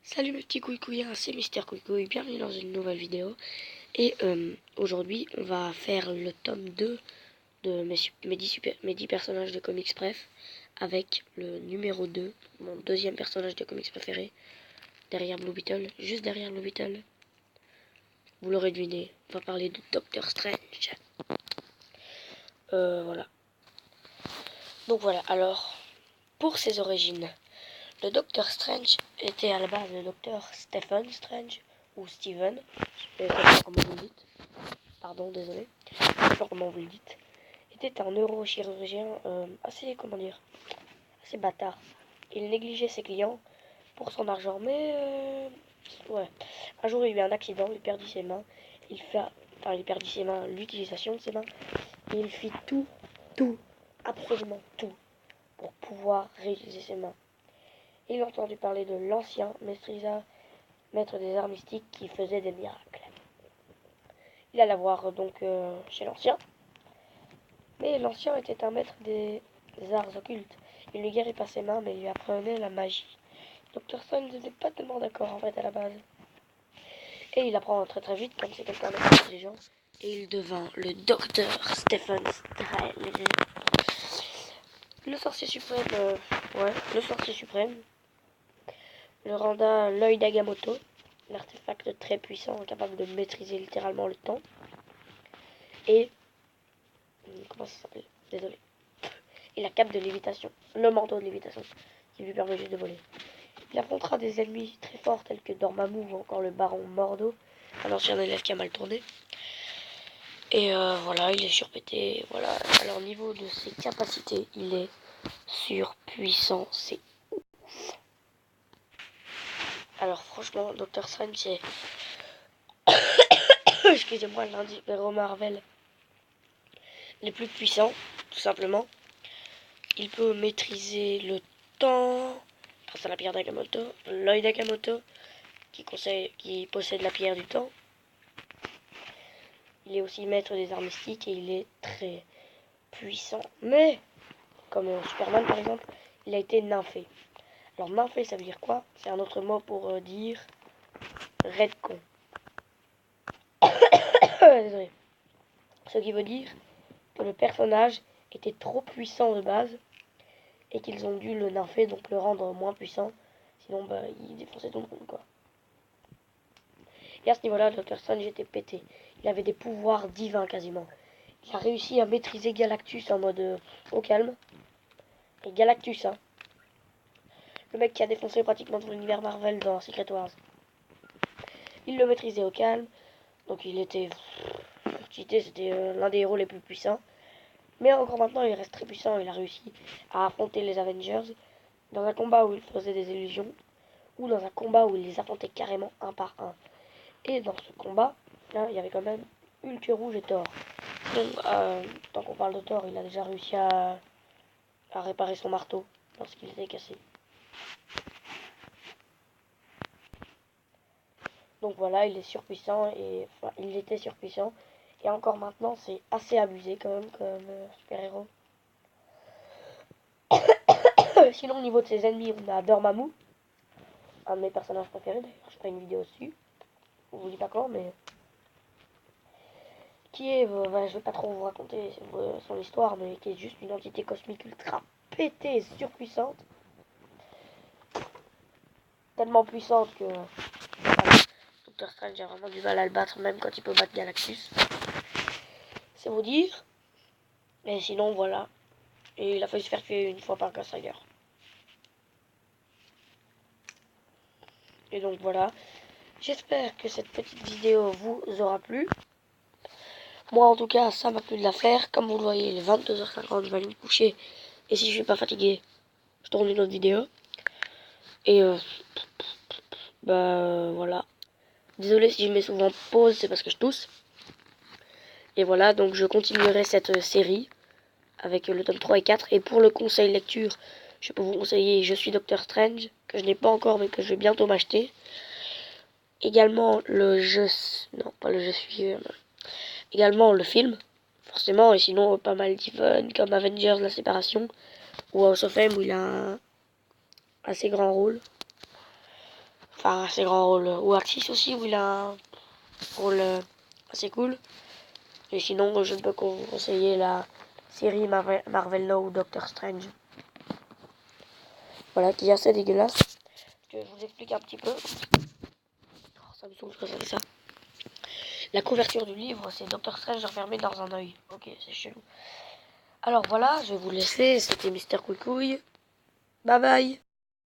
Salut mes petits couillous, c'est Mister Couillou, bienvenue dans une nouvelle vidéo. Et aujourd'hui on va faire le tome 2 de mes 10 personnages de comics bref, avec le numéro 2, mon deuxième personnage de comics préféré, derrière Blue Beetle, juste derrière Blue Beetle. Vous l'aurez deviné, on va parler de Doctor Strange. Voilà. Donc voilà, alors, pour ses origines, le Docteur Strange était à la base le Docteur Stephen Strange, ou Steven, je sais pas comment vous le dites, pardon, désolé, je sais pas comment vous le dites, était un neurochirurgien assez, comment dire, assez bâtard. Il négligeait ses clients pour son argent, mais ouais, un jour il y a eu un accident, il perdit ses mains, il perdit ses mains, l'utilisation de ses mains, et il fit tout, absolument tout, pour pouvoir réutiliser ses mains. Il a entendu parler de l'ancien maître des arts mystiques qui faisait des miracles. Il alla voir donc chez l'ancien. Mais l'ancien était un maître des arts occultes. Il ne guérit pas ses mains, mais il lui apprenait la magie. Dr. Stone n'était pas tellement d'accord en fait à la base. Et il apprend très très vite, comme c'est quelqu'un d'intelligent. Et il devint le docteur Stephen Strange. Le sorcier suprême, le sorcier suprême le renda l'œil d'Agamotto, l'artefact très puissant capable de maîtriser littéralement le temps. Et comment ça s'appelle? Désolé. Et la cape de lévitation, le manteau de lévitation, qui lui permet juste de voler. Il affrontera des ennemis très forts tels que Dormammu ou encore le baron Mordo, un ancien élève qui a mal tourné. Et voilà, il est surpété. Voilà. Alors au niveau de ses capacités, il est surpuissant, c'est ouf. Alors franchement, Doctor Strange, c'est excusez-moi, l'un des héros Marvel les plus puissants, tout simplement. Il peut maîtriser le temps grâce à la pierre d'Agamotto, l'œil d'Agamotto, qui possède la pierre du temps. Il est aussi maître des arts mystiques et il est très puissant. Mais, comme Superman par exemple, il a été nymphé. Alors nymphé, ça veut dire quoi? C'est un autre mot pour dire redcon. Désolé. Ce qui veut dire que le personnage était trop puissant de base et qu'ils ont dû le nympher, donc le rendre moins puissant. Sinon, bah, il défonçait tout le monde, quoi. Et à ce niveau-là, Dr. Strange était pété. Il avait des pouvoirs divins quasiment. Il a réussi à maîtriser Galactus en mode au calme. Et Galactus, hein. Le mec qui a défoncé pratiquement tout l'univers Marvel dans Secret Wars. Il le maîtrisait au calme. Donc il était... C'était l'un des héros les plus puissants. Mais encore maintenant, il reste très puissant. Il a réussi à affronter les Avengers dans un combat où il faisait des illusions. Ou dans un combat où il les affrontait carrément un par un. Et dans ce combat, là, il y avait quand même Hulk Rouge et Thor. Donc, tant qu'on parle de Thor, il a déjà réussi à réparer son marteau lorsqu'il était cassé. Donc voilà, il est surpuissant et enfin, il était surpuissant. Et encore maintenant, c'est assez abusé quand même comme super-héros. Sinon, au niveau de ses ennemis, on a Dormammu, un de mes personnages préférés. D'ailleurs, je ferai une vidéo dessus. Je vous dis pas quand, mais qui est, je vais pas trop vous raconter son histoire, mais qui est juste une entité cosmique ultra pétée et surpuissante. Tellement puissante que Doctor Strange a vraiment du mal à le battre, même quand il peut battre Galactus. C'est vous dire. Et sinon, voilà. Et il a failli se faire tuer une fois par Ghost Rider. Et donc voilà. J'espère que cette petite vidéo vous aura plu. Moi en tout cas, ça m'a plu de la faire. Comme vous le voyez, il est 22h50, je vais aller me coucher. Et si je suis pas fatigué, je tourne une autre vidéo. Et voilà. Désolé si je mets souvent pause, c'est parce que je tousse. Et voilà, donc je continuerai cette série avec le tome 3 et 4. Et pour le conseil lecture, je peux vous conseiller Je suis Doctor Strange, que je n'ai pas encore mais que je vais bientôt m'acheter. Également non pas le Je suis, également le film, forcément, et sinon pas mal d'events comme Avengers, la séparation, ou House of M où il a un assez grand rôle. Enfin, un assez grand rôle. Ou Axis aussi, où il a un rôle assez cool. Et sinon, je ne peux que vous conseiller la série Marvel Now Doctor Strange. Voilà, qui est assez dégueulasse. Je vous explique un petit peu. Oh, ça me saoule quand ça fait ça. La couverture du livre, c'est Doctor Strange enfermé dans un œil. Ok, c'est chelou. Alors voilà, je vais vous laisser. C'était Mister Couicouille. Bye bye.